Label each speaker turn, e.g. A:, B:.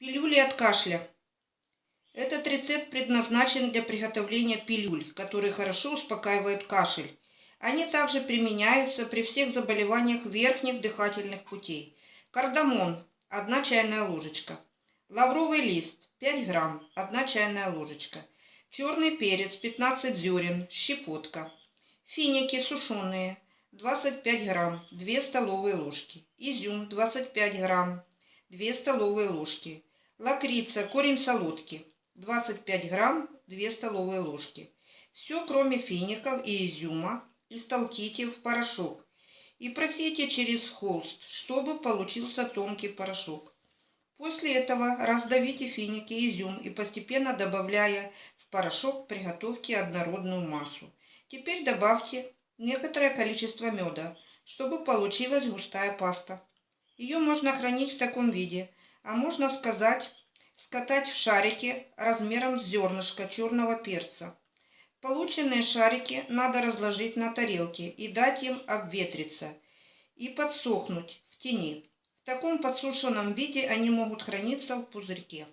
A: Пилюли от кашля. Этот рецепт предназначен для приготовления пилюль, которые хорошо успокаивают кашель. Они также применяются при всех заболеваниях верхних дыхательных путей. Кардамон – 1 чайная ложечка. Лавровый лист – 5 грамм, 1 чайная ложечка. Черный перец – 15 зерен, щепотка. Финики сушеные – 25 грамм, 2 столовые ложки. Изюм – 25 грамм, 2 столовые ложки. Лакрица, корень солодки, 25 грамм, 2 столовые ложки. Все, кроме фиников и изюма, истолките в порошок и просейте через холст, чтобы получился тонкий порошок. После этого раздавите финики и изюм и постепенно добавляя в порошок, приготовьте однородную массу. Теперь добавьте некоторое количество меда, чтобы получилась густая паста. Ее можно хранить в таком виде, а можно скатать в шарики размером с зернышко черного перца. Полученные шарики надо разложить на тарелке и дать им обветриться и подсохнуть в тени. В таком подсушенном виде они могут храниться в пузырьке.